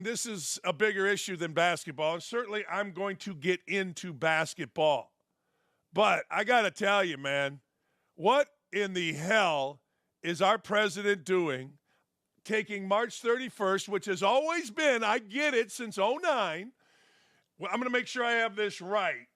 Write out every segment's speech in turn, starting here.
this is a bigger issue than basketball, and certainly I'm going to get into basketball. But I got to tell you, man, what in the hell is our president doing taking March 31st, which has always been, I get it, since '09. Well, I'm going to make sure I have this right.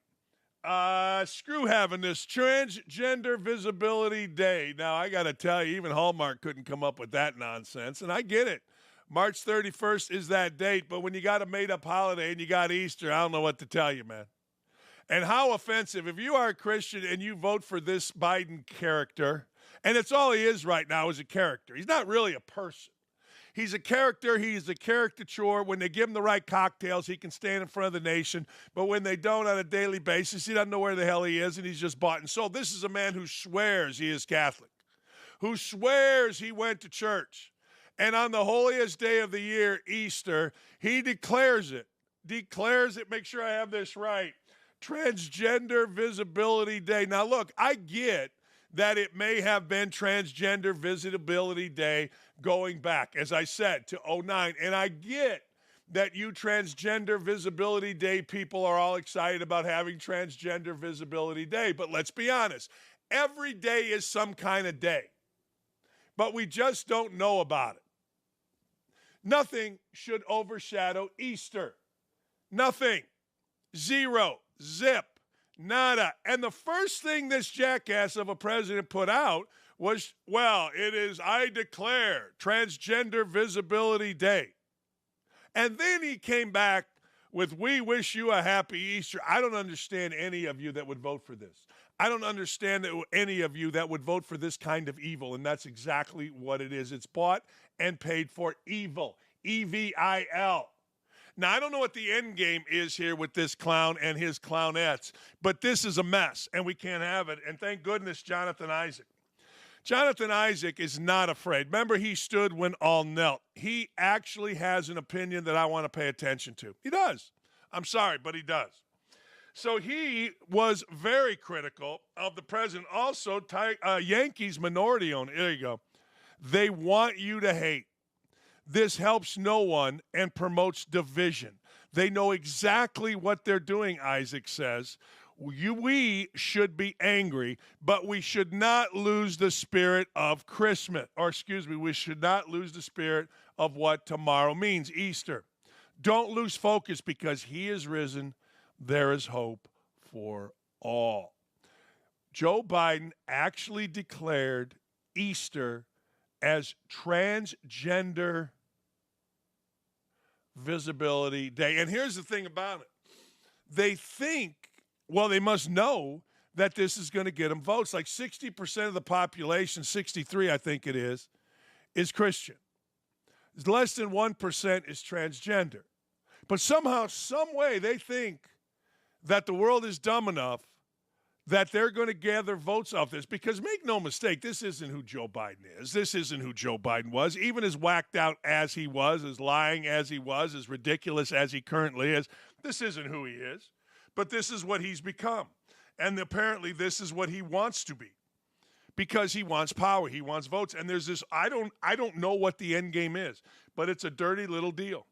Screw having this Transgender Visibility Day. Now, I got to tell you, even Hallmark couldn't come up with that nonsense, and I get it. March 31st is that date, but when you got a made-up holiday and you got Easter, I don't know what to tell you, man. And how offensive. If you are a Christian and you vote for this Biden character, and it's all he is right now is a character. He's not really a person. He's a character. He's a caricature. When they give him the right cocktails, he can stand in front of the nation. But when they don't on a daily basis, he doesn't know where the hell he is, and he's just bought and sold. This is a man who swears he is Catholic, who swears he went to church. And on the holiest day of the year, Easter, he declares it. Make sure I have this right. Transgender Visibility Day. Now, look, I get that it may have been Transgender Visibility Day going back, as I said, to '09. And I get that you Transgender Visibility Day people are all excited about having Transgender Visibility Day. But let's be honest, every day is some kind of day. But we just don't know about it. Nothing should overshadow Easter. Nothing. Zero. Zip. Nada. And the first thing this jackass of a president put out was, well, it is, I declare, Transgender Visibility Day. And then he came back with, we wish you a happy Easter. I don't understand any of you that would vote for this. I don't understand any of you that would vote for this kind of evil, and that's exactly what it is. It's bought and paid for evil. EVIL. Now, I don't know what the end game is here with this clown and his clownettes, but this is a mess, and we can't have it. And thank goodness Jonathan Isaac. Jonathan Isaac is not afraid. Remember, he stood when all knelt. He actually has an opinion that I want to pay attention to. He does. I'm sorry, but he does. So he was very critical of the president. Also, Yankees minority owned. There you go. They want you to hate. This helps no one and promotes division. They know exactly what they're doing, Isaac says. We should be angry, but we should not lose the spirit of Christmas. We should not lose the spirit of what tomorrow means, Easter. Don't lose focus because he is risen. There is hope for all. Joe Biden actually declared Easter as Transgender Visibility Day. And here's the thing about it. They think, well, they must know that this is going to get them votes. Like 60% of the population, 63 I think it is Christian. Less than 1% is transgender. But somehow, some way, they think that the world is dumb enough that they're going to gather votes off this. Because make no mistake, this isn't who Joe Biden is. This isn't who Joe Biden was. Even as whacked out as he was, as lying as he was, as ridiculous as he currently is, this isn't who he is. But this is what he's become. And apparently this is what he wants to be. Because he wants power. He wants votes. And there's this, I don't know what the end game is, but it's a dirty little deal.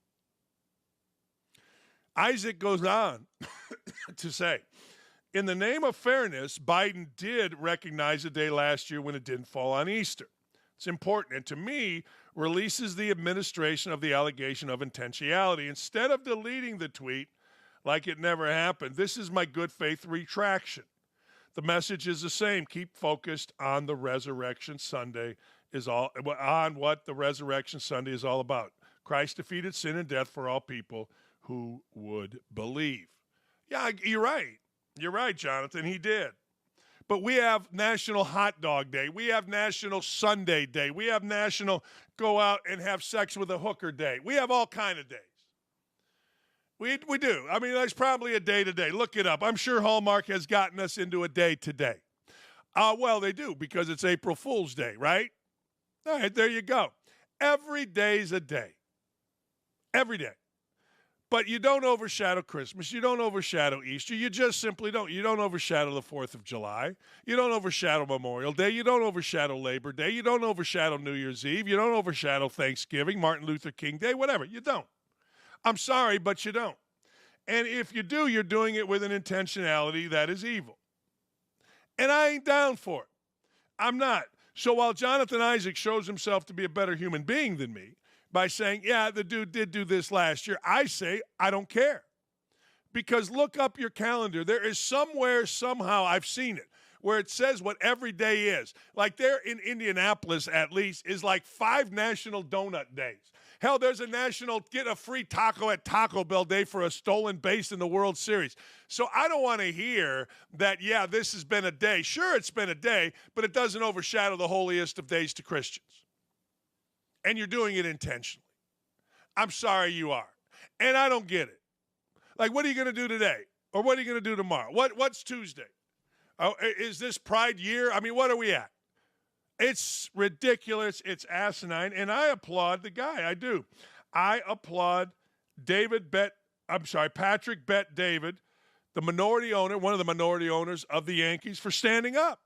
Isaac goes on to say, in the name of fairness, Biden did recognize a day last year when it didn't fall on Easter. It's important, and to me, releases the administration of the allegation of intentionality. Instead of deleting the tweet like it never happened, this is my good faith retraction. The message is the same. Keep focused on the Resurrection Sunday on what the Resurrection Sunday is all about. Christ defeated sin and death for all people who would believe. Yeah, you're right. You're right, Jonathan. He did. But we have National Hot Dog Day. We have National Sunday Day. We have National Go Out and Have Sex with a Hooker Day. We have all kind of days. We do. I mean, there's probably a day today. Look it up. I'm sure Hallmark has gotten us into a day today. Well, they do because it's April Fool's Day, right? All right, there you go. Every day's a day. Every day. But you don't overshadow Christmas. You don't overshadow Easter. You just simply don't. You don't overshadow the 4th of July. You don't overshadow Memorial Day. You don't overshadow Labor Day. You don't overshadow New Year's Eve. You don't overshadow Thanksgiving, Martin Luther King Day, whatever. You don't. I'm sorry, but you don't. And if you do, you're doing it with an intentionality that is evil. And I ain't down for it. I'm not. So while Jonathan Isaac shows himself to be a better human being than me by saying, yeah, the dude did do this last year, I say, I don't care. Because look up your calendar. There is somewhere, somehow, I've seen it, where it says what every day is. Like there in Indianapolis, at least, is like 5 National Donut Days. Hell, there's a national get a free taco at Taco Bell day for a stolen base in the World Series. So I don't want to hear that, yeah, this has been a day. Sure, it's been a day, but it doesn't overshadow the holiest of days to Christians. And you're doing it intentionally. I'm sorry you are. And I don't get it. Like, what are you going to do today? Or what are you going to do tomorrow? What's Tuesday? Oh, is this Pride year? I mean, what are we at? It's ridiculous. It's asinine. And I applaud the guy. I do. I applaud Patrick Bet David, the minority owner, one of the minority owners of the Yankees, for standing up.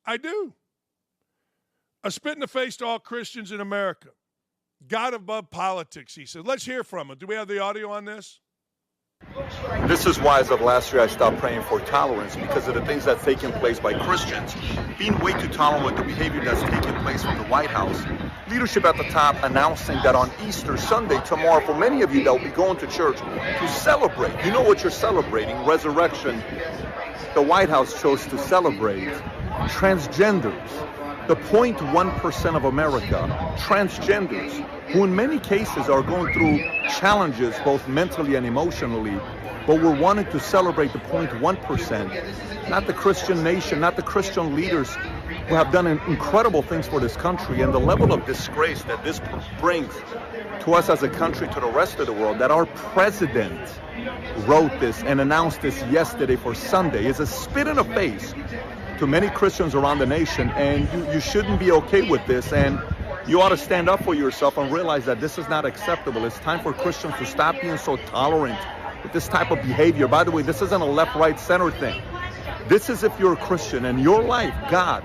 I do. A spit in the face to all Christians in America. God above politics, he said. Let's hear from him. Do we have the audio on this? This is why, as of last year, I stopped praying for tolerance because of the things that's taking place by Christians. Being way too tolerant with the behavior that's taking place from the White House. Leadership at the top announcing that on Easter Sunday, tomorrow, for many of you that will be going to church to celebrate. You know what you're celebrating? Resurrection. The White House chose to celebrate transgenders. The 0.1% of America, transgenders, who in many cases are going through challenges both mentally and emotionally, but we're wanting to celebrate the 0.1%, not the Christian nation, not the Christian leaders who have done incredible things for this country, and the level of disgrace that this brings to us as a country, to the rest of the world, that our president wrote this and announced this yesterday for Sunday is a spit in the face to many Christians around the nation, and you shouldn't be okay with this, and you ought to stand up for yourself and realize that this is not acceptable. It's time for Christians to stop being so tolerant with this type of behavior. By the way, this isn't a left, right, center thing. This is if you're a Christian and your life, God,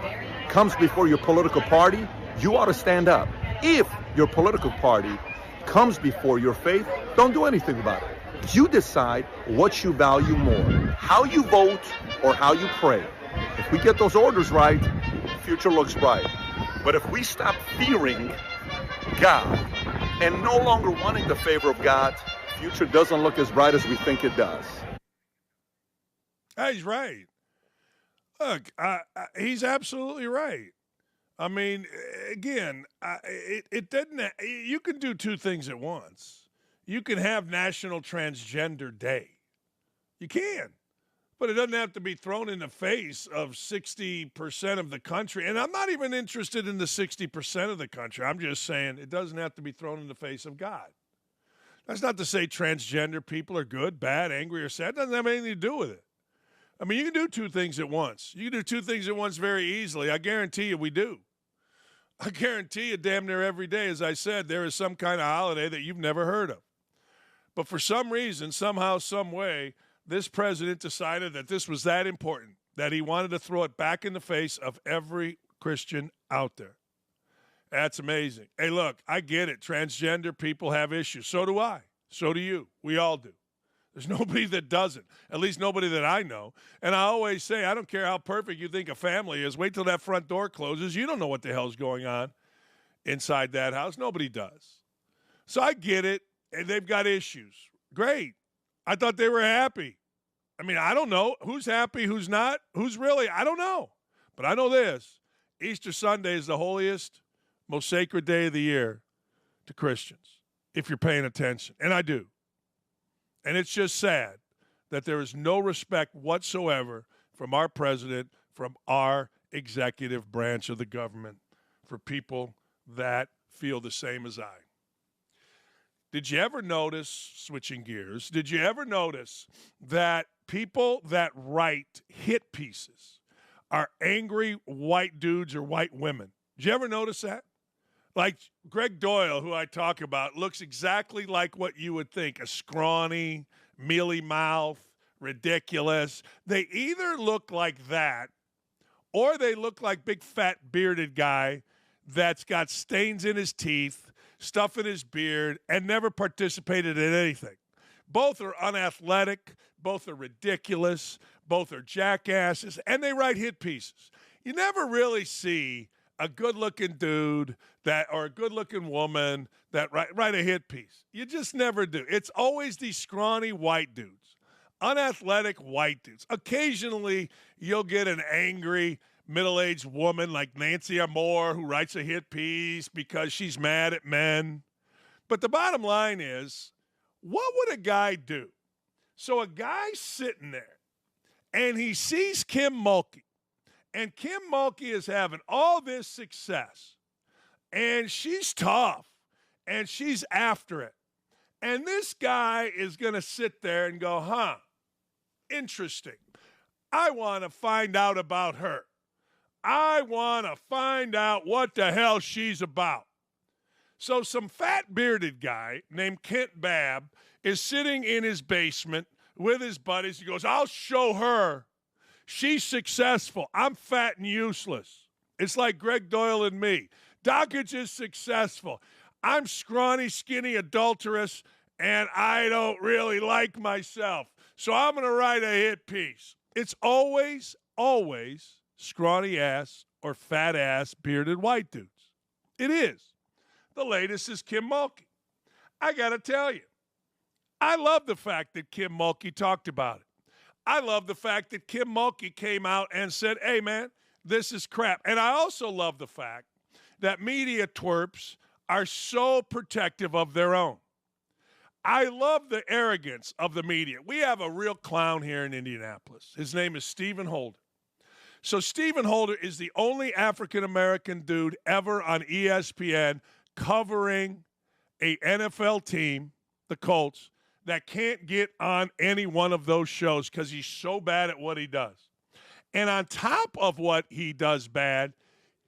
comes before your political party, you ought to stand up. If your political party comes before your faith, don't do anything about it. You decide what you value more, how you vote or how you pray. If we get those orders right, the future looks bright. But if we stop fearing God and no longer wanting the favor of God, the future doesn't look as bright as we think it does. He's right. Look, he's absolutely right. I mean, again, it doesn't. You can do two things at once. You can have National Transgender Day. You can. But it doesn't have to be thrown in the face of 60% of the country. And I'm not even interested in the 60% of the country. I'm just saying it doesn't have to be thrown in the face of God. That's not to say transgender people are good, bad, angry, or sad. It doesn't have anything to do with it. I mean, you can do two things at once. You can do two things at once very easily. I guarantee you we do. I guarantee you damn near every day, as I said, there is some kind of holiday that you've never heard of. But for some reason, somehow, some way, this president decided that this was that important, that he wanted to throw it back in the face of every Christian out there. That's amazing. Hey, look, I get it. Transgender people have issues. So do I. So do you. We all do. There's nobody that doesn't, at least nobody that I know. And I always say, I don't care how perfect you think a family is. Wait till that front door closes. You don't know what the hell's going on inside that house. Nobody does. So I get it, and they've got issues. Great. I thought they were happy. I mean, I don't know who's happy, who's not, who's really, I don't know. But I know this. Easter Sunday is the holiest, most sacred day of the year to Christians, if you're paying attention. And I do. And it's just sad that there is no respect whatsoever from our president, from our executive branch of the government, for people that feel the same as I. Did you ever notice, switching gears, did you ever notice that people that write hit pieces are angry white dudes or white women? Did you ever notice that? Like Greg Doyle, who I talk about, looks exactly like what you would think, a scrawny, mealy mouth, ridiculous. They either look like that or they look like big fat bearded guy that's got stains in his teeth, stuff in his beard, and never participated in anything. Both are unathletic. Both are ridiculous. Both are jackasses, and they write hit pieces. You never really see a good-looking dude or a good-looking woman that write a hit piece. You just never do. It's always these scrawny white dudes, unathletic white dudes. Occasionally, you'll get an angry middle-aged woman like Nancy Amore who writes a hit piece because she's mad at men. But the bottom line is, what would a guy do? So a guy's sitting there, and he sees Kim Mulkey. And Kim Mulkey is having all this success. And she's tough. And she's after it. And this guy is going to sit there and go, interesting. I want to find out about her. I want to find out what the hell she's about. So some fat bearded guy named Kent Babb is sitting in his basement with his buddies. He goes, I'll show her. She's successful. I'm fat and useless. It's like Greg Doyle and me. Dakich is successful. I'm scrawny, skinny, adulterous, and I don't really like myself. So I'm going to write a hit piece. It's always, always scrawny ass or fat ass bearded white dudes. It is. The latest is Kim Mulkey. I got to tell you, I love the fact that Kim Mulkey talked about it. I love the fact that Kim Mulkey came out and said, hey, man, this is crap. And I also love the fact that media twerps are so protective of their own. I love the arrogance of the media. We have a real clown here in Indianapolis. His name is Stephen Holder. So Stephen Holder is the only African-American dude ever on ESPN covering a NFL team, the Colts, that can't get on any one of those shows because he's so bad at what he does. And on top of what he does bad,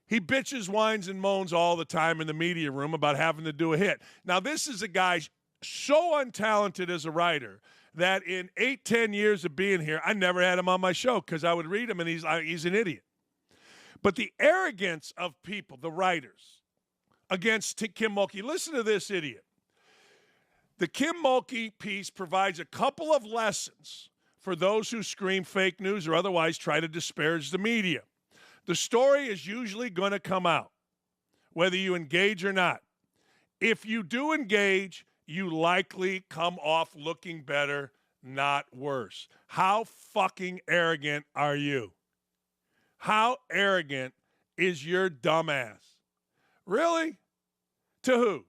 he bitches, whines, and moans all the time in the media room about having to do a hit. Now, this is a guy so untalented as a writer that in 8-10 years of being here, I never had him on my show because I would read him and he's an idiot. But the arrogance of people, the writers, against Kim Mulkey, listen to this idiot. The Kim Mulkey piece provides a couple of lessons for those who scream fake news or otherwise try to disparage the media. The story is usually going to come out, whether you engage or not. If you do engage, you likely come off looking better, not worse. How fucking arrogant are you? How arrogant is your dumbass? Really? To who?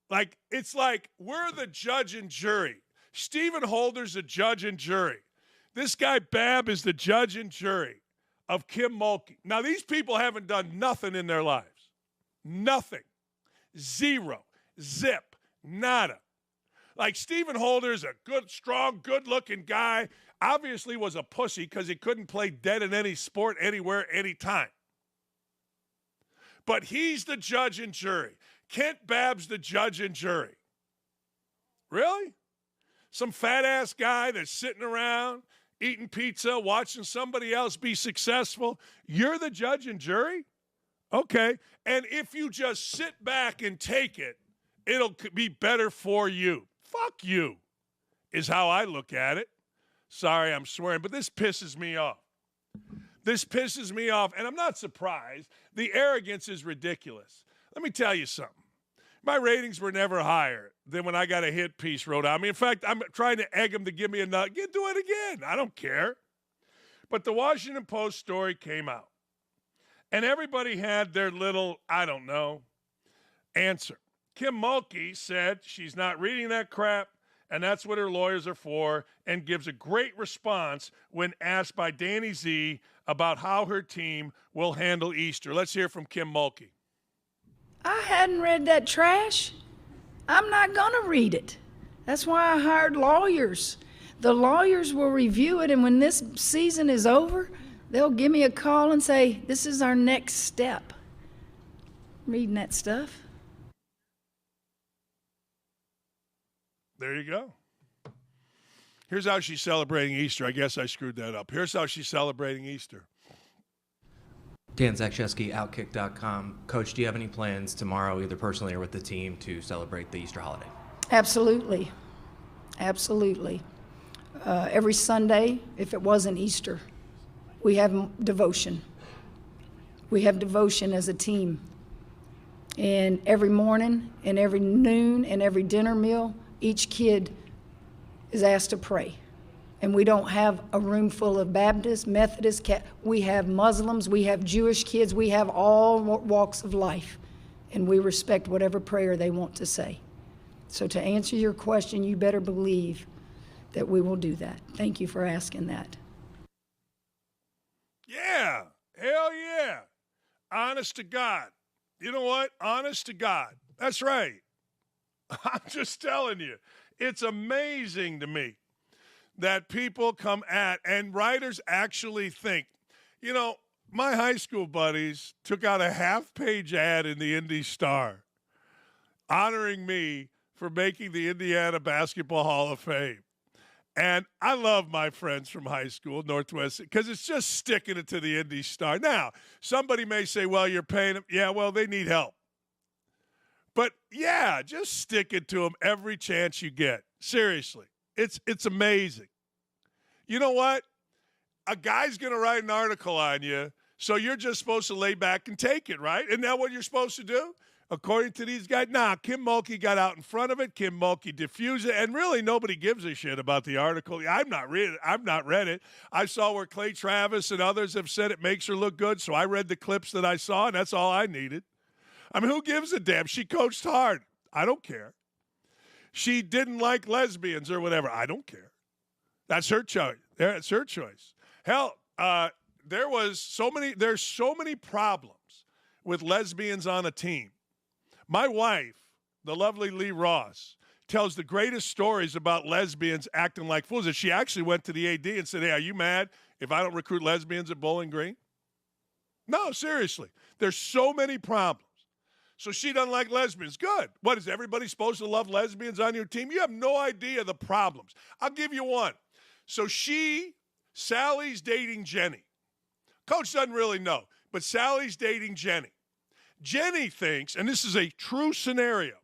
Like, it's like we're the judge and jury. Stephen Holder's the judge and jury. This guy Babb is the judge and jury of Kim Mulkey. Now, these people haven't done nothing in their lives. Nothing. Zero. Zip. Nada. Like, Stephen Holder's a good, strong, good-looking guy. Obviously was a pussy because he couldn't play dead in any sport, anywhere, anytime. But he's the judge and jury. Kent Babb's the judge and jury. Really? Some fat-ass guy that's sitting around eating pizza, watching somebody else be successful. You're the judge and jury? Okay. And if you just sit back and take it, it'll be better for you. Fuck you is how I look at it. Sorry, I'm swearing, but this pisses me off. This pisses me off, and I'm not surprised. The arrogance is ridiculous. Let me tell you something. My ratings were never higher than when I got a hit piece wrote out. I mean, in fact, I'm trying to egg them to give me a nut. Do it again. I don't care. But the Washington Post story came out, and everybody had their little, I don't know, answer. Kim Mulkey said she's not reading that crap, and that's what her lawyers are for, and gives a great response when asked by Danny Z about how her team will handle Easter. Let's hear from Kim Mulkey. I hadn't read that trash. I'm not going to read it. That's why I hired lawyers. The lawyers will review it, and when this season is over, they'll give me a call and say, this is our next step. Reading that stuff. There you go. Here's how she's celebrating Easter. I guess I screwed that up. Here's how she's celebrating Easter. Dan Zakrzewski, OutKick.com. Coach, do you have any plans tomorrow, either personally or with the team, to celebrate the Easter holiday? Absolutely. Absolutely. Every Sunday, if it wasn't Easter, we have devotion. We have devotion as a team. And every morning and every noon and every dinner meal, each kid is asked to pray. And we don't have a room full of Baptists, Methodists, we have Muslims, we have Jewish kids, we have all walks of life. And we respect whatever prayer they want to say. So to answer your question, you better believe that we will do that. Thank you for asking that. Yeah, hell yeah. Honest to God. You know what? Honest to God. That's right. I'm just telling you. It's amazing to me that people come at, and writers actually think, you know, my high school buddies took out a half-page ad in the Indy Star honoring me for making the Indiana Basketball Hall of Fame. And I love my friends from high school, Northwest, because it's just sticking it to the Indy Star. Now, somebody may say, well, you're paying them. Yeah, well, they need help. But, yeah, just stick it to them every chance you get. Seriously. It's amazing. You know what? A guy's going to write an article on you, so you're just supposed to lay back and take it, right? Isn't that what you're supposed to do? According to these guys, Kim Mulkey got out in front of it. Kim Mulkey diffused it, and really nobody gives a shit about the article. I've not read it. I saw where Clay Travis and others have said it makes her look good, so I read the clips that I saw, and that's all I needed. I mean, who gives a damn? She coached hard. I don't care. She didn't like lesbians or whatever. I don't care. That's her choice. It's her choice. Hell, there's so many problems with lesbians on a team. My wife, the lovely Lee Ross, tells the greatest stories about lesbians acting like fools. And she actually went to the AD and said, hey, are you mad if I don't recruit lesbians at Bowling Green? No, seriously. There's so many problems. So she doesn't like lesbians. Good. What, is everybody supposed to love lesbians on your team? You have no idea the problems. I'll give you one. So Sally's dating Jenny. Coach doesn't really know, but Sally's dating Jenny. Jenny thinks, and this is a true scenario,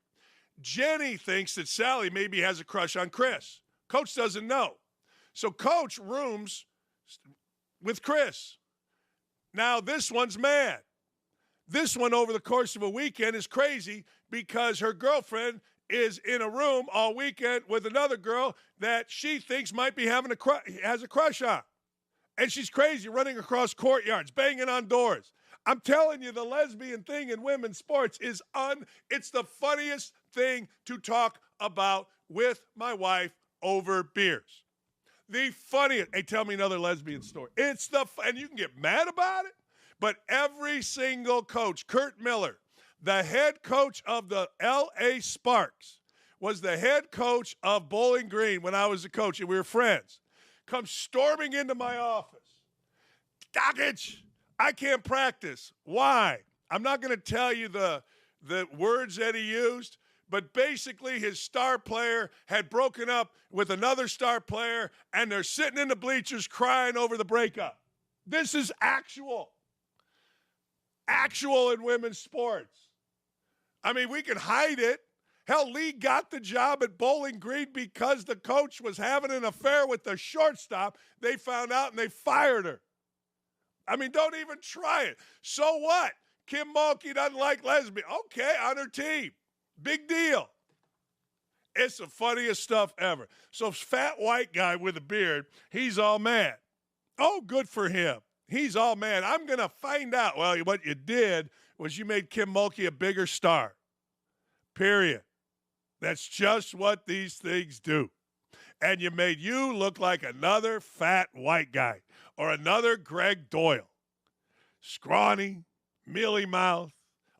Jenny thinks that Sally maybe has a crush on Chris. Coach doesn't know. So Coach rooms with Chris. Now this one's mad. This one over the course of a weekend is crazy because her girlfriend is in a room all weekend with another girl that she thinks might be has a crush on. And she's crazy, running across courtyards, banging on doors. I'm telling you, the lesbian thing in women's sports is it's the funniest thing to talk about with my wife over beers. The funniest. Hey, tell me another lesbian story. And you can get mad about it, but every single coach, Kurt Miller, the head coach of the L.A. Sparks, was the head coach of Bowling Green when I was a coach, and we were friends, comes storming into my office. Dakich, I can't practice. Why? I'm not going to tell you the words that he used, but basically his star player had broken up with another star player, and they're sitting in the bleachers crying over the breakup. This is actual in women's sports. I mean, we can hide it. Hell, Lee got the job at Bowling Green because the coach was having an affair with the shortstop. They found out and they fired her. I mean, don't even try it. So what? Kim Mulkey doesn't like lesbians. Okay, on her team. Big deal. It's the funniest stuff ever. So fat white guy with a beard, he's all mad. Oh, good for him. He's all mad. I'm going to find out. Well, what you did was you made Kim Mulkey a bigger star. Period. That's just what these things do. And you look like another fat white guy or another Greg Doyle. Scrawny, mealy mouth,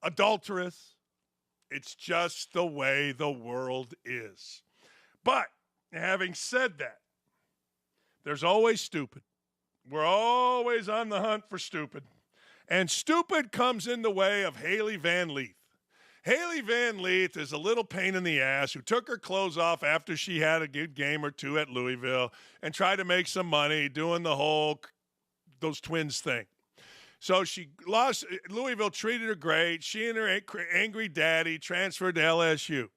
adulterous. It's just the way the world is. But having said that, there's always stupid. We're always on the hunt for stupid. And stupid comes in the way of Hailey Van Lith. Hailey Van Lith is a little pain in the ass who took her clothes off after she had a good game or two at Louisville and tried to make some money doing the whole those twins thing. So she lost. Louisville treated her great. She and her angry daddy transferred to LSU.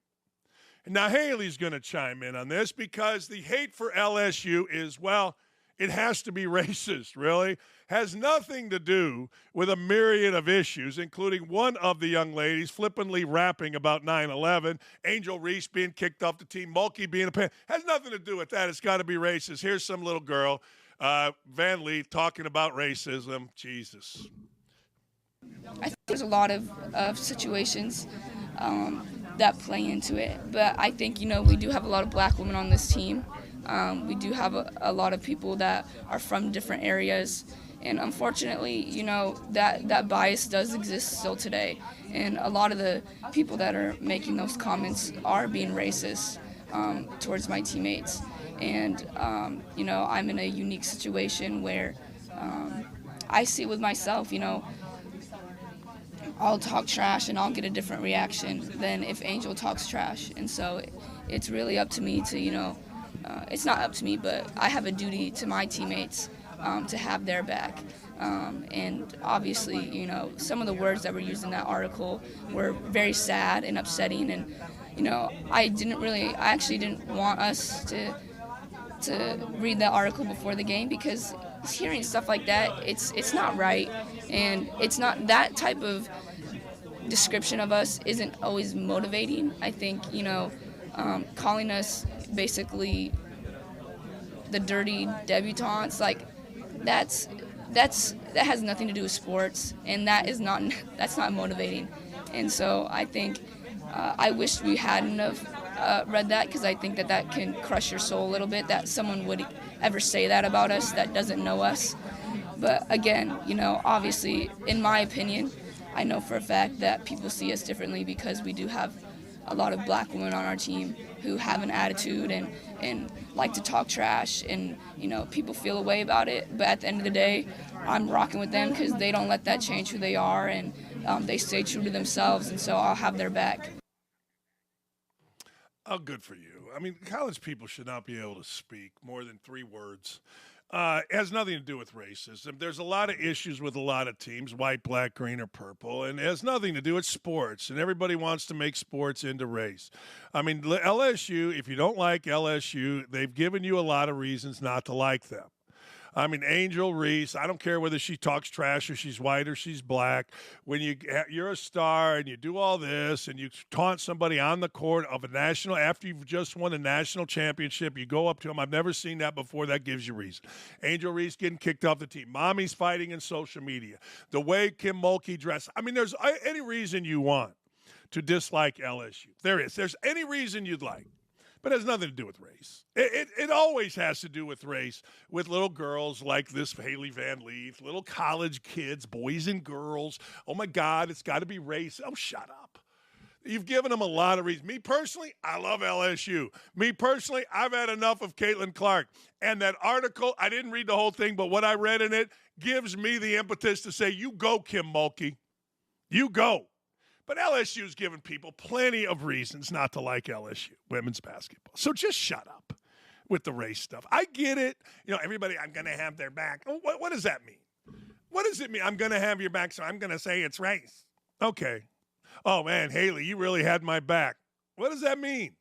And now Hailey's going to chime in on this because the hate for LSU is, well, it has to be racist, really. Has nothing to do with a myriad of issues, including one of the young ladies flippantly rapping about 9/11, Angel Reese being kicked off the team, Mulkey being a pan. Has nothing to do with that. It's got to be racist. Here's some little girl, Van Lith, talking about racism. Jesus. I think there's a lot of situations that play into it. But I think, we do have a lot of black women on this team. We do have a lot of people that are from different areas. And unfortunately, that bias does exist still today. And a lot of the people that are making those comments are being racist towards my teammates. And, I'm in a unique situation where I see it with myself, I'll talk trash and I'll get a different reaction than if Angel talks trash. And so it's really up to me to, it's not up to me, but I have a duty to my teammates to have their back. And obviously, some of the words that were used in that article were very sad and upsetting. And, I actually didn't want us to read that article before the game because hearing stuff like that, it's not right. And it's not that type of description of us isn't always motivating. I think, calling us basically the dirty debutantes, like that has nothing to do with sports, and that's not motivating. And so I think I wish we hadn't have read that, because I think that can crush your soul a little bit, that someone would ever say that about us that doesn't know us. But again, obviously, in my opinion, I know for a fact that people see us differently because we do have a lot of black women on our team who have an attitude and like to talk trash, and people feel a way about it. But at the end of the day, I'm rocking with them because they don't let that change who they are, and they stay true to themselves, and so I'll have their back. Oh, good for you. I mean, college people should not be able to speak more than 3 words. It has nothing to do with racism. There's a lot of issues with a lot of teams, white, black, green, or purple, and it has nothing to do with sports, and everybody wants to make sports into race. I mean, LSU, if you don't like LSU, they've given you a lot of reasons not to like them. I mean, Angel Reese, I don't care whether she talks trash or she's white or she's black. When you're a star and you do all this and you taunt somebody on the court of a national, after you've just won a national championship, you go up to them. I've never seen that before. That gives you reason. Angel Reese getting kicked off the team. Mommy's fighting in social media. The way Kim Mulkey dressed. I mean, there's any reason you want to dislike LSU. There is. There's any reason you'd like. But it has nothing to do with race. It always has to do with race, with little girls like this Hailey Van Lith, little college kids, boys and girls. Oh, my God, it's got to be race. Oh, shut up. You've given them a lot of reasons. Me personally, I love LSU. Me personally, I've had enough of Caitlin Clark. And that article, I didn't read the whole thing, but what I read in it gives me the impetus to say, you go, Kim Mulkey. You go. But LSU's given people plenty of reasons not to like LSU women's basketball. So just shut up with the race stuff. I get it. Everybody, I'm going to have their back. What does that mean? What does it mean? I'm going to have your back, so I'm going to say it's race. Okay. Oh, man, Hailey, you really had my back. What does that mean?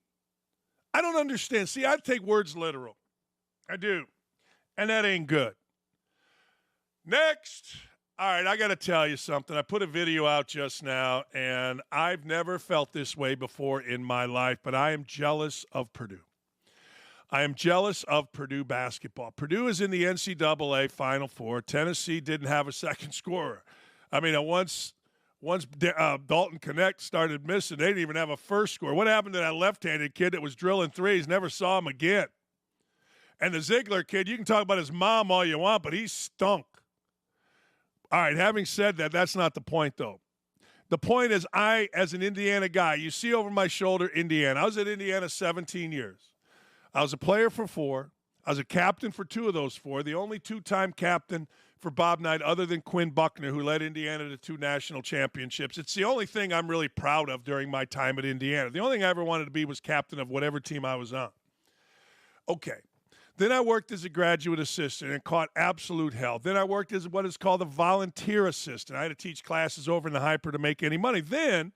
I don't understand. See, I take words literal. I do. And that ain't good. Next. All right, I got to tell you something. I put a video out just now, and I've never felt this way before in my life, but I am jealous of Purdue. I am jealous of Purdue basketball. Purdue is in the NCAA Final Four. Tennessee didn't have a second scorer. I mean, once Dalton Connect started missing, they didn't even have a first scorer. What happened to that left-handed kid that was drilling threes? Never saw him again. And the Ziegler kid, you can talk about his mom all you want, but he stunk. All right, having said that, that's not the point, though. The point is, I, as an Indiana guy, you see over my shoulder Indiana. I was at Indiana 17 years. I was a player for 4. I was a captain for 2 of those 4, the only 2-time captain for Bob Knight other than Quinn Buckner, who led Indiana to 2 national championships. It's the only thing I'm really proud of during my time at Indiana. The only thing I ever wanted to be was captain of whatever team I was on. Okay. Then I worked as a graduate assistant and caught absolute hell. Then I worked as what is called a volunteer assistant. I had to teach classes over in the hyper to make any money. Then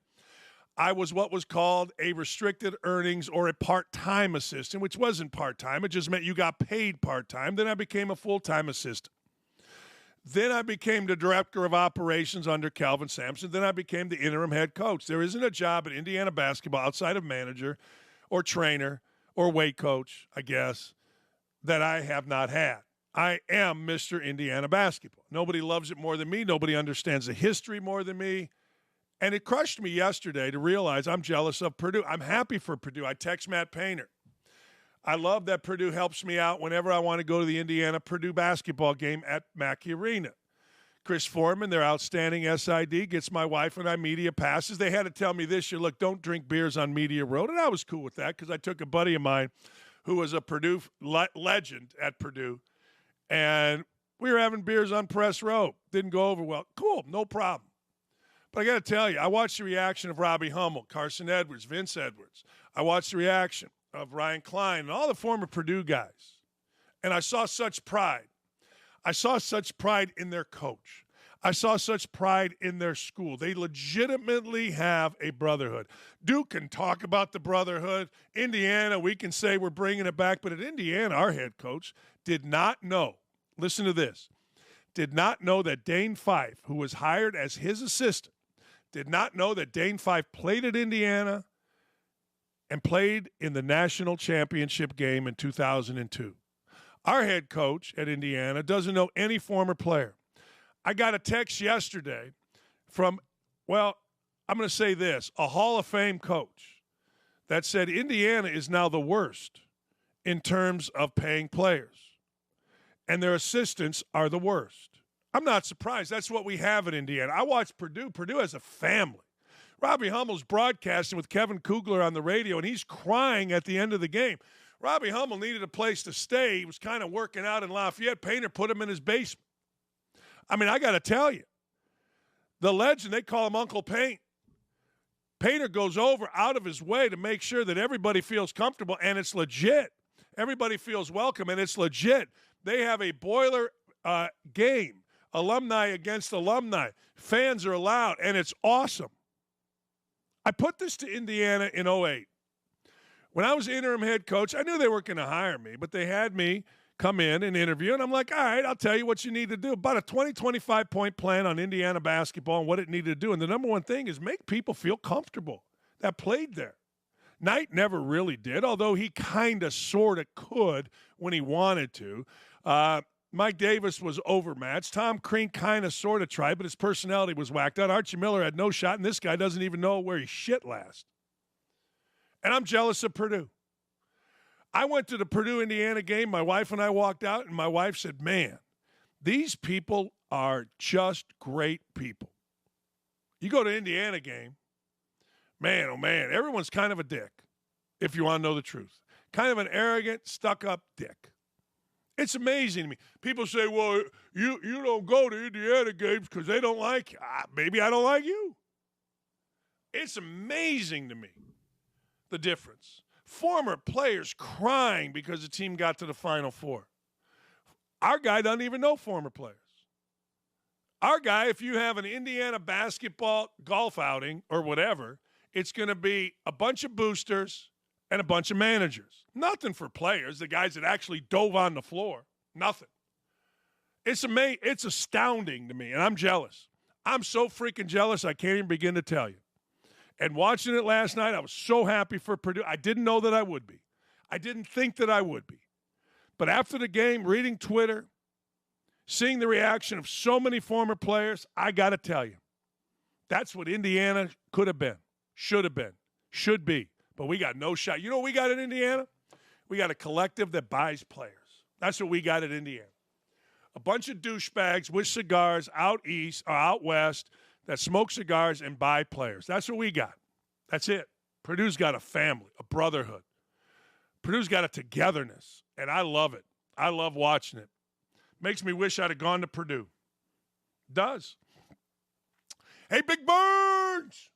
I was what was called a restricted earnings or a part-time assistant, which wasn't part-time. It just meant you got paid part-time. Then I became a full-time assistant. Then I became the director of operations under Calvin Sampson. Then I became the interim head coach. There isn't a job at Indiana basketball outside of manager or trainer or weight coach, I guess, that I have not had. I am Mr. Indiana basketball. Nobody loves it more than me. Nobody understands the history more than me. And it crushed me yesterday to realize I'm jealous of Purdue. I'm happy for Purdue. I text Matt Painter. I love that Purdue helps me out whenever I want to go to the Indiana-Purdue basketball game at Mackey Arena. Chris Foreman, their outstanding SID, gets my wife and I media passes. They had to tell me this year, look, don't drink beers on Media Road. And I was cool with that because I took a buddy of mine who was a Purdue legend at Purdue, and we were having beers on Press Row. Didn't go over well. Cool, no problem. But I got to tell you, I watched the reaction of Robbie Hummel, Carson Edwards, Vince Edwards. I watched the reaction of Ryan Klein and all the former Purdue guys. And I saw such pride. I saw such pride in their coach. I saw such pride in their school. They legitimately have a brotherhood. Duke can talk about the brotherhood. Indiana, we can say we're bringing it back. But at Indiana, our head coach did not know, listen to this, did not know that Dane Fife, who was hired as his assistant, did not know that Dane Fife played at Indiana and played in the national championship game in 2002. Our head coach at Indiana doesn't know any former player. I got a text yesterday from, well, I'm going to say this, a Hall of Fame coach that said Indiana is now the worst in terms of paying players, and their assistants are the worst. I'm not surprised. That's what we have at Indiana. I watch Purdue. Purdue has a family. Robbie Hummel's broadcasting with Kevin Kugler on the radio, and he's crying at the end of the game. Robbie Hummel needed a place to stay. He was kind of working out in Lafayette. Painter put him in his basement. I mean, I got to tell you, the legend, they call him Uncle Paint. Painter goes over out of his way to make sure that everybody feels comfortable, and it's legit. Everybody feels welcome, and it's legit. They have a boiler game, alumni against alumni. Fans are allowed, and it's awesome. I put this to Indiana in 2008. When I was interim head coach, I knew they weren't going to hire me, but they had me come in and interview, and I'm like, all right, I'll tell you what you need to do. About a 20, 25-point plan on Indiana basketball and what it needed to do. And the number one thing is make people feel comfortable that played there. Knight never really did, although he kind of sort of could when he wanted to. Mike Davis was overmatched. Tom Crean kind of sort of tried, but his personality was whacked out. Archie Miller had no shot, and this guy doesn't even know where he shit last. And I'm jealous of Purdue. I went to the Purdue-Indiana game. My wife and I walked out, and my wife said, man, these people are just great people. You go to Indiana game, man, oh man, everyone's kind of a dick, if you want to know the truth. Kind of an arrogant, stuck-up dick. It's amazing to me. People say, well, you don't go to Indiana games because they don't like you. Maybe I don't like you. It's amazing to me, the difference. Former players crying because the team got to the Final Four. Our guy doesn't even know former players. Our guy, if you have an Indiana basketball golf outing or whatever, it's going to be a bunch of boosters and a bunch of managers. Nothing for players, the guys that actually dove on the floor. Nothing. It's amazing. It's astounding to me, and I'm jealous. I'm so freaking jealous I can't even begin to tell you. And watching it last night, I was so happy for Purdue. I didn't know that I would be. I didn't think that I would be. But after the game, reading Twitter, seeing the reaction of so many former players, I got to tell you, that's what Indiana could have been, should have been, should be. But we got no shot. You know what we got in Indiana? We got a collective that buys players. That's what we got at Indiana. A bunch of douchebags with cigars out east or out west that smoke cigars and buy players. That's what we got. That's it. Purdue's got a family, a brotherhood. Purdue's got a togetherness, and I love it. I love watching it. Makes me wish I'd have gone to Purdue. Does. Hey, Big Burns!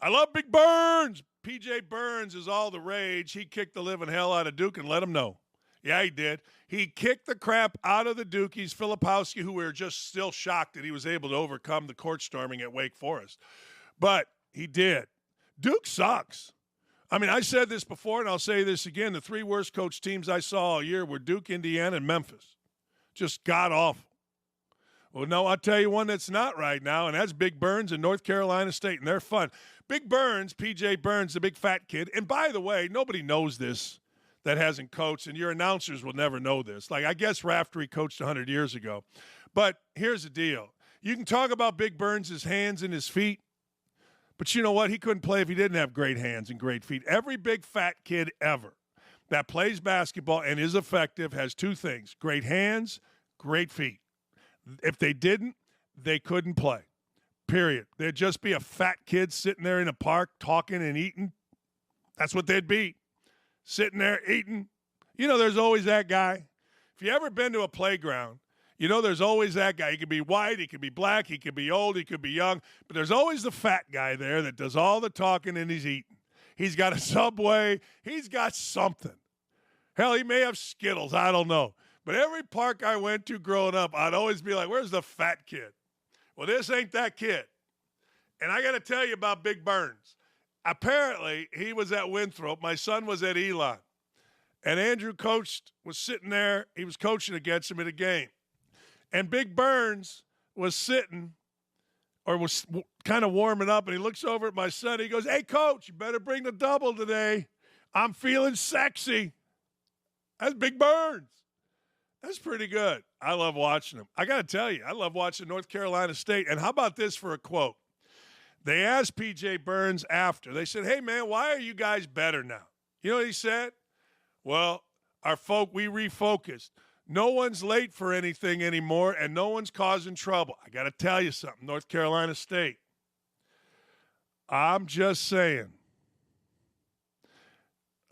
I love Big Burns. P.J. Burns is all the rage. He kicked the living hell out of Duke and let him know. Yeah, he did. He kicked the crap out of the Dukies, Filipowski, who were just still shocked that he was able to overcome the court storming at Wake Forest. But he did. Duke sucks. I mean, I said this before, and I'll say this again. The 3 worst coach teams I saw all year were Duke, Indiana, and Memphis. Just god-awful. Well, no, I'll tell you one that's not right now, and that's Big Burns and North Carolina State, and they're fun. Big Burns, P.J. Burns, the big fat kid, and by the way, nobody knows this that hasn't coached, and your announcers will never know this. Like, I guess Raftery coached 100 years ago. But here's the deal. You can talk about Big Burns' hands and his feet, but you know what? He couldn't play if he didn't have great hands and great feet. Every big fat kid ever that plays basketball and is effective has 2 things: great hands, great feet. If they didn't, they couldn't play, period. They'd just be a fat kid sitting there in a park talking and eating. That's what they'd be, sitting there eating. You know, there's always that guy. If you ever been to a playground, you know there's always that guy. He could be white, he could be black, he could be old, he could be young, but there's always the fat guy there that does all the talking and he's eating. He's got a Subway. He's got something. Hell, he may have Skittles. I don't know. But every park I went to growing up, I'd always be like, where's the fat kid? Well, this ain't that kid. And I got to tell you about Big Burns. Apparently, he was at Winthrop. My son was at Elon. And Andrew was sitting there. He was coaching against him in a game. And Big Burns was sitting or was kind of warming up, and he looks over at my son. He goes, hey, Coach, you better bring the double today. I'm feeling sexy. That's Big Burns. That's pretty good. I love watching him. I got to tell you, I love watching North Carolina State. And how about this for a quote? They asked P.J. Burns after. They said, hey, man, why are you guys better now? You know what he said? Well, we refocused. No one's late for anything anymore, and no one's causing trouble. I got to tell you something, North Carolina State. I'm just saying.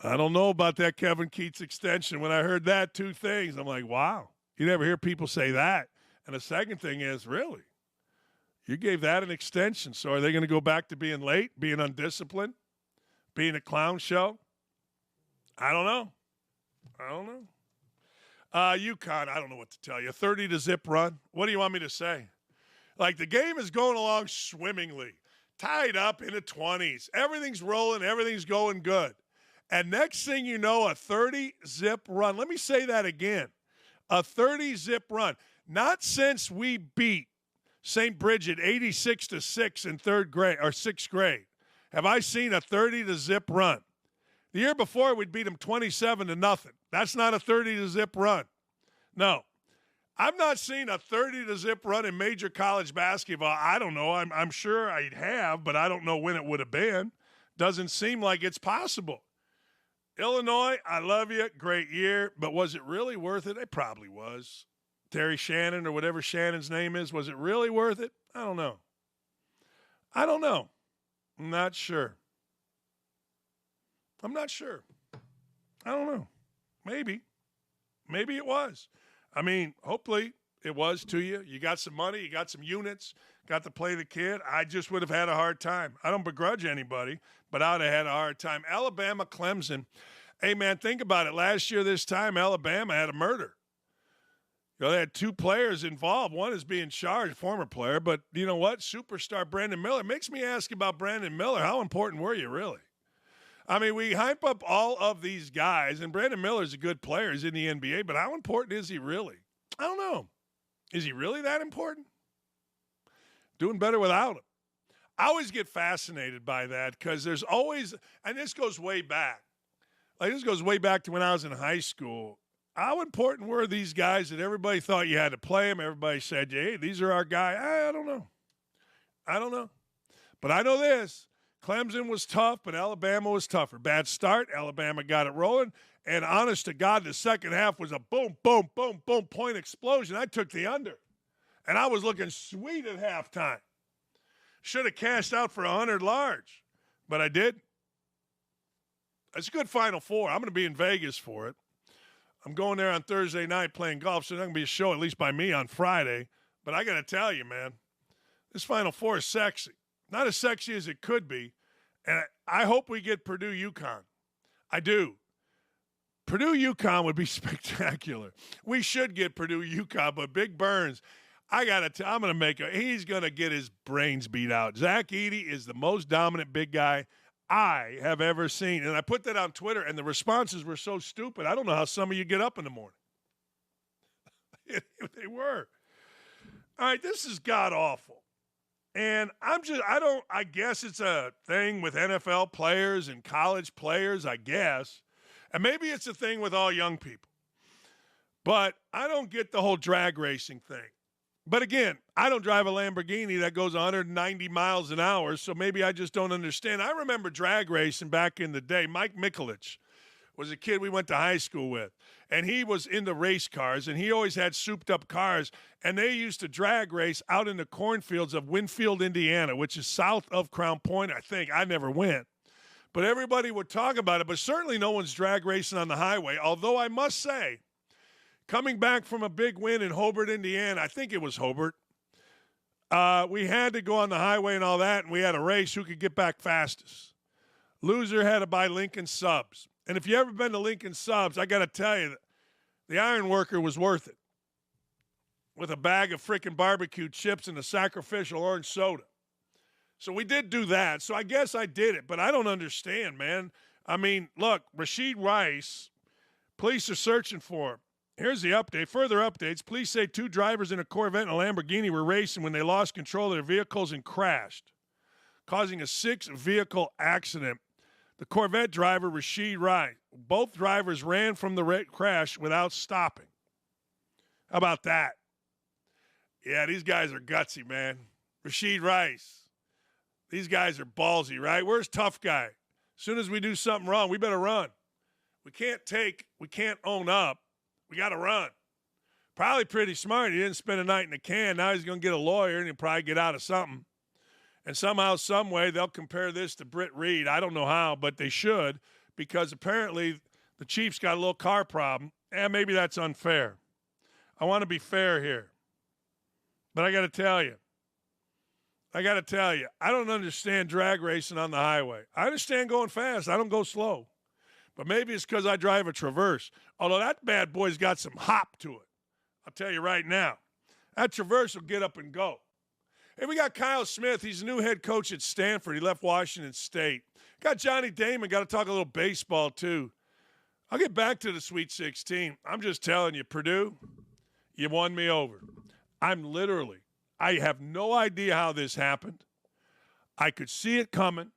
I don't know about that Kevin Keats extension. When I heard that, 2 things, I'm like, wow. You never hear people say that. And the second thing is, really? You gave that an extension, so are they going to go back to being late, being undisciplined, being a clown show? I don't know. UConn, I don't know what to tell you. 30-0 run. What do you want me to say? Like, the game is going along swimmingly, tied up in the 20s. Everything's rolling. Everything's going good. And next thing you know, a 30-0 run. Let me say that again. A 30-0 run. Not since we beat St. Bridget 86-6 in 3rd grade or 6th grade have I seen a 30-0 run. The year before, we'd beat them 27-0. That's not a 30-0 run. No. I've not seen a 30-0 run in major college basketball. I don't know. I'm sure I'd have, but I don't know when it would have been. Doesn't seem like it's possible. Illinois, I love you. Great year. But was it really worth it? It probably was. Terry Shannon or whatever Shannon's name is, was it really worth it? I don't know. I'm not sure. I don't know. Maybe it was. I mean, hopefully it was to you. You got some money. You got some units. Got to play the kid. I just would have had a hard time. I don't begrudge anybody, but I would have had a hard time. Alabama, Clemson. Hey, man, think about it. Last year this time, Alabama had a murder. You know, they had 2 players involved. One is being charged, former player. But you know what? Superstar Brandon Miller. Makes me ask about Brandon Miller. How important were you, really? I mean, we hype up all of these guys, and Brandon Miller's a good player. He's in the NBA, but how important is he really? I don't know. Is he really that important? Doing better without him. I always get fascinated by that because there's always, and this goes way back. Like, this goes way back to when I was in high school. How important were these guys that everybody thought you had to play them? Everybody said, hey, these are our guys. I don't know. But I know this. Clemson was tough, but Alabama was tougher. Bad start. Alabama got it rolling. And honest to God, the second half was a boom, boom, boom, boom point explosion. I took the under. And I was looking sweet at halftime. Should have cashed out for 100 large, but I did. It's a good Final Four. I'm going to be in Vegas for it. I'm going there on Thursday night playing golf, so there's not going to be a show, at least by me, on Friday. But I got to tell you, man, this Final Four is sexy. Not as sexy as it could be. And I hope we get Purdue UConn. I do. Purdue UConn would be spectacular. We should get Purdue UConn, but Big Burns, I'm going to he's going to get his brains beat out. Zach Edey is the most dominant big guy I have ever seen. And I put that on Twitter, and the responses were so stupid. I don't know how some of you get up in the morning. They were. All right, this is god-awful. And I guess it's a thing with NFL players and college players, I guess. And maybe it's a thing with all young people. But I don't get the whole drag racing thing. But again, I don't drive a Lamborghini that goes 190 miles an hour, so maybe I just don't understand. I remember drag racing back in the day. Mike Mikulich was a kid we went to high school with, and he was into race cars, and he always had souped-up cars, and they used to drag race out in the cornfields of Winfield, Indiana, which is south of Crown Point, I think. I never went. But everybody would talk about it, but certainly no one's drag racing on the highway, although I must say, coming back from a big win in Hobart, Indiana, I think it was Hobart, we had to go on the highway and all that, and we had a race who could get back fastest. Loser had to buy Lincoln subs. And if you ever been to Lincoln subs, I got to tell you, the iron worker was worth it. With a bag of freaking barbecue chips and a sacrificial orange soda. So we did do that. So I guess I did it, but I don't understand, man. I mean, look, Rashid Rice, police are searching for him. Here's the update. Further updates. Police say 2 drivers in a Corvette and a Lamborghini were racing when they lost control of their vehicles and crashed, causing a 6-vehicle accident. The Corvette driver, Rashid Rice. Both drivers ran from the crash without stopping. How about that? Yeah, these guys are gutsy, man. Rashid Rice. These guys are ballsy, right? Where's tough guy? As soon as we do something wrong, we better run. We can't own up. We got to run. Probably pretty smart. He didn't spend a night in a can. Now he's going to get a lawyer, and he'll probably get out of something. And somehow, some way, they'll compare this to Britt Reed. I don't know how, but they should, because apparently the Chiefs got a little car problem. And maybe that's unfair. I want to be fair here. But I got to tell you, I don't understand drag racing on the highway. I understand going fast. I don't go slow. But maybe it's because I drive a Traverse. Although that bad boy's got some hop to it. I'll tell you right now. That Traverse will get up and go. Hey, we got Kyle Smith. He's the new head coach at Stanford. He left Washington State. Got Johnny Damon. Got to talk a little baseball, too. I'll get back to the Sweet 16. I'm just telling you, Purdue, you won me over. I have no idea how this happened. I could see it coming.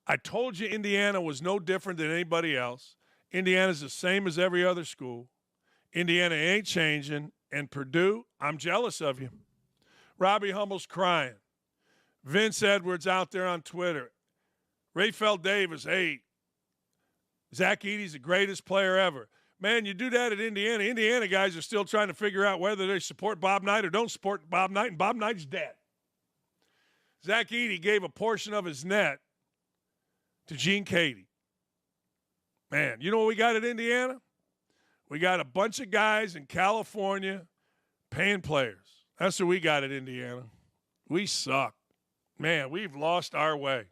I told you Indiana was no different than anybody else. Indiana's the same as every other school. Indiana ain't changing. And Purdue, I'm jealous of you. Robbie Hummels crying. Vince Edwards out there on Twitter. Rayfeld Davis, hey, Zach Edey's the greatest player ever. Man, you do that at Indiana. Indiana guys are still trying to figure out whether they support Bob Knight or don't support Bob Knight, and Bob Knight's dead. Zach Edey gave a portion of his net to Gene Cady. Man, you know what we got at Indiana? We got a bunch of guys in California paying players. That's what we got at Indiana. We suck. Man, we've lost our way.